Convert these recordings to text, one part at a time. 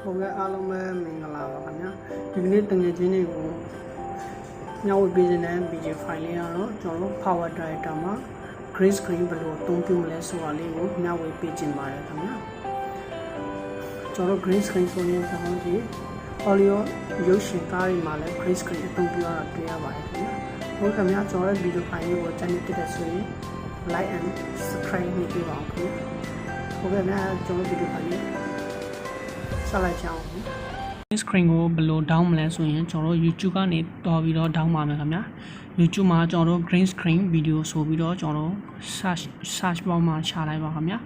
ဟုတ်ကဲ့အားလုံးပဲမင်္ဂလာပါခင်ဗျာဒီကနေ့တငယ်ချင်းတွေကိုညဝေပေးခြင်းတဲ့ video file လေးကတော့ကျွန်တော်တို့ Powerdirector မှာ green screen ဘယ်လိုအသုံးပြုမလဲဆိုတာလေးကိုညဝေပေးခြင်းပါတယ်ခင်ဗျာကျွန်တော်တို့ green screen ဆိုရင်ကျွန်တော်ဒီ audio ရုပ်ရှင်ကားတွေမှာလည်း green screen အသုံးပြုရတာတွေ့ရပါတယ်ခင်ဗျာဟုတ်ခင်ဗျာကျွန်တော်ရဲ့ video file လေးကိုကြည့်နေတဲ့ဆိုရင် like and subscribe လုပ်ပေးပါဦးခင်ဗျာဟုတ်ကဲ့ဗျာကျွန်တော် video file လေးဆက်လိုက်ကြအောင် screen ကိုဘယ်လို down မလဲဆိုရင်ကျွန်တော်တို့ YouTube ကနေတော်ပြီးတော့ down ပါမယ်ခင်ဗျာ YouTube မှာကျွန်တော်တို့ green screen video ဆိုပြီးတော့ကျွန်တော်တို့ search bar မှာချလိုက်ပါခင်ဗျာ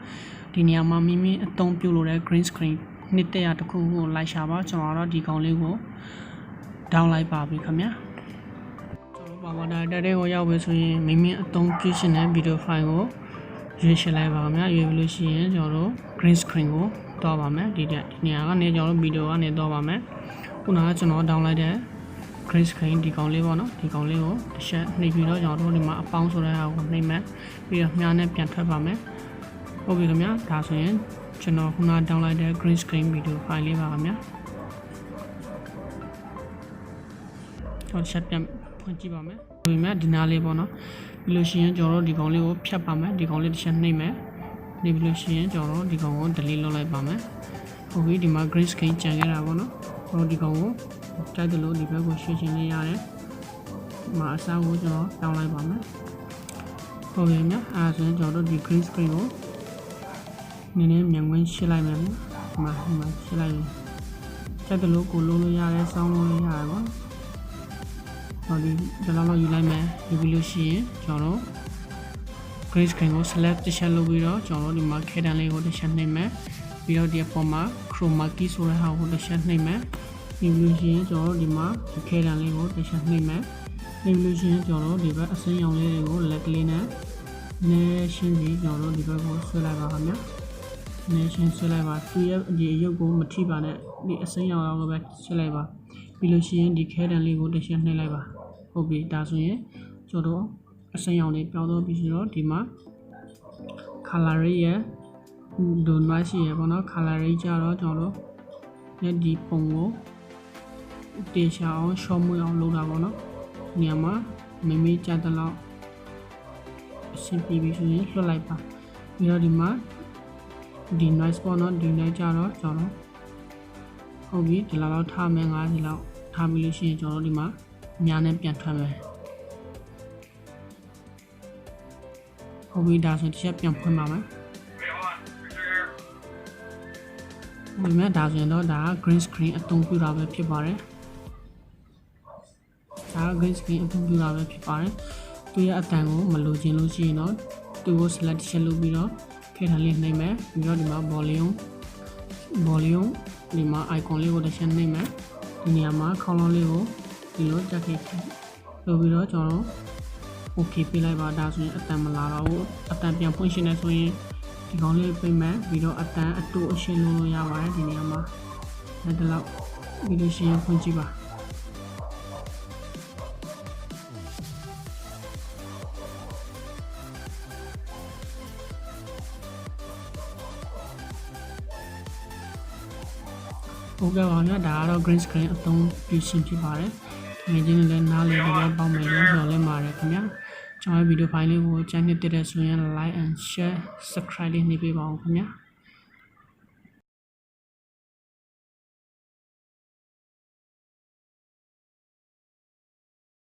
ဒီနေရာမှာမိမိအသုံးပြုလို့တဲ့ green screen နှစ်တရာတစ်ခုကိုလိုက်ရှာပါကျွန်တော်တို့ဒီကောင်လေးကို down လိုက်ပါပြီခင်ဗျာကျွန်တော် Powerdirector ကိုရောက်ပြီဆိုရင်မိမိအသုံးပြုရှင်တဲ့ video file ကိုရွေးချယ်လိုက်ပါခင်ဗျာရွေးပြီးလို့ရှိရင်ကျွန်တော်တို့ green screen ကိုတော့ပါမယ်ဒီနေရာကနေကျွန်တော်တို့ဗီဒီယိုကနေတော့ပါမယ်ခုနကကျွန်တော် down လိုက်တဲ့ green screen ဒီကောင်လေးပေါ့နော်ဒီကောင်လေးကိုတစ်ချက်နှိပ်ပြီးတော့ကျွန်တော်တို့ဒီမှာအပေါင်းဆိုတဲ့ဟာကိုနှိပ်မယ်ပြီးတော့မြားနဲ့ပြန်ထွက်ပါမယ်ဟုတ်ပြီခင်ဗျာဒါဆိုရင်ကျွန်တော်ခုန down လိုက်တဲ့ green screen video file လေးပါခင်ဗျာတော့ချက်ပြန်ဖွင့်ကြည့်ပါမယ်ဒီမှာဒီနားလေးပေါ့နော်ပြီးလို့ရှိရင်ကျွန်တော်တို့ဒီကောင်လေးကိုဖြတ်ပါမယ်ဒီကောင်လေးတစ်ချက်နှိပ်မယ်နေပြီးလို့ရှိရင်ကျွန်တော်တို့ဒီကောင်ကို delete လုပ်လိုက်ပါမယ်ဟုတ်ပြီဒီမှာ green screen ကျန်ခဲ့တာပေါ့နော်ကျွန်တော်ဒီကောင်ကိုတိုက်တယ်လို့ဒီဘက်ကိုရွှေ့ချင်နေရတယ်ဒီမှာအစားကိုကျွန်တော်တောင်းလိုက်ပါမယ်ဟုတ်ပြီမြတ်အဲဒါဆိုရင်ကျွန်တော်တို့ဒီ green screen ကိုနည်းနည်းမြန်ဝင်ရှင်းလိုက်မယ်ဒီမှာရှင်းလိုက်ရင်တိုက်တယ်လို့ကိုလုံးလို့ရတယ်စောင်းလို့ရတယ်ပေါ့ဟောဒီလောက်ယူလိုက်မယ်ယူပြီးလို့ရှိရင်ကျွန်တော်တို့green screen ကို select တစ်ချက်လုပ်ပြီးတော့ကျွန်တော်တို့ဒီမှာခဲတန်းလေးကိုတစ်ချက်နှိပ်မယ်ပြီးတော့ဒီအပေါ်မှာ chroma key ဆိုတဲ့ဟာကိုတစ်ချက်နှိပ်မယ်ပြီးလို့ရှိရင်ကျွန်တော်တို့ဒီမှာဒီခဲတန်းလေးကိုတစ်ချက်နှိပ်မယ်နှိပ်လို့ရှိရင်ကျွန်တော်တို့ဒီဘက်အစိမ်းရောင်လေးတွေကိုလက်ကလေးနဲ့နည်းရှင်းပြီးကျွန်တော်တို့ဒီဘက်ကိုဆွဲလိုက်ပါခင်ဗျာနည်းရှင်းဆွဲလိုက်ပါသူရဲ့ဒီအရုပ်ကိုမထိပါနဲ့ဒီအစိမ်းရောင်လိုပဲဆွဲလိုက်ပါပြီးလို့ရှိရင်ဒီခဲတန်းလေးကိုတစ်ချက်နှိပ်လိုက်ပါဟုတ်ပြီဒါဆိုရင်ကျွန်တော်တို့အစိမ်းရောင်လေးပြောင်းတော့ပြီးဆိုတော့ဒီမှာ color ရဲ့ do noise ရဲ့ပေါ့နော် color ကြတော့ကျွန်တော်တို့လက်ဒီပုံကိုတေချာအောင်ရှော့မွေးအောင်လုပ်တာပေါ့နော်ညမှာမမေးကြတဲ့လောက်အဆင်ပြေပြီဆိုရင်လွှတ်လိုက်ပါပြီးတော့ဒီမှာဒီ noise ပေါ့နော်ဒီ noise ကြတော့ကျွန်တော်ဟုတ်ပြီဒီလောက်ထားမယ်50လောက်ထားပြီးလို့ရှိရင်ကျွန်တော်တို့ဒီမှာအများနဲ့ပြန်ထွက်မယ်ဟုတ်ပြီဒါဆိုတစ်ချက်ပြန်ဖွင့်ပါမယ်ဒီမှာဒါဆိုရင်တော့ဒါက green screen အသုံးပြုတာပဲဖြစ်ပါတယ်ဒါက green screen အသုံးပြုတာပဲဖြစ်ပါတယ်သူရဲ့အတန်ကိုမလိုချင်လို့ရှိရင်တော့သူကို select တစ်ချက်လုပ်ပြီးတော့ခဲထားလေးနှိပ်မယ်ပြီးတော့ဒီမှာ volume ဒီမှာ icon လေးကိုတစ်ချက်နှိပ်မယ်ဒီနေရာမှာခေါင်းလုံးလေးကိုဒီလိုတက်ခဲ့လုပ်ပြီးတော့ကျွန်တော်okay ပြလိုက်ပါဒါဆိုရင်အတန်မလာတော့ဘူးအတန်ပြန်ဖွင့်ရှင်းနေဆိုရင်ဒီကောင်လေးပြင်မယ်ပြီးတော့အတန်အတူအရှင်းလုံးလို့ရပါတယ်ဒီနေရာမှာဒါတော့ဗီဒီယိုရှင်းဖွင့်ကြည့်ပါဟုတ်ကဲ့ပါဗျာဒါကတော့ green screen အသုံးပြုခြင်းဖြစ်ပါတယ်ငွေချင်းလည်းနားလေတော့ပေါက်မယ်လို့ပြောလဲပါတယ်ခင်ဗျာကျွန်တော်ဗီဒီယိုဖိုင်လေးကိုကြိုက်နေတဲ့ဆိုရင် like and share subscribe လေးနှိပ်ပေးပါဦးခင်ဗျာ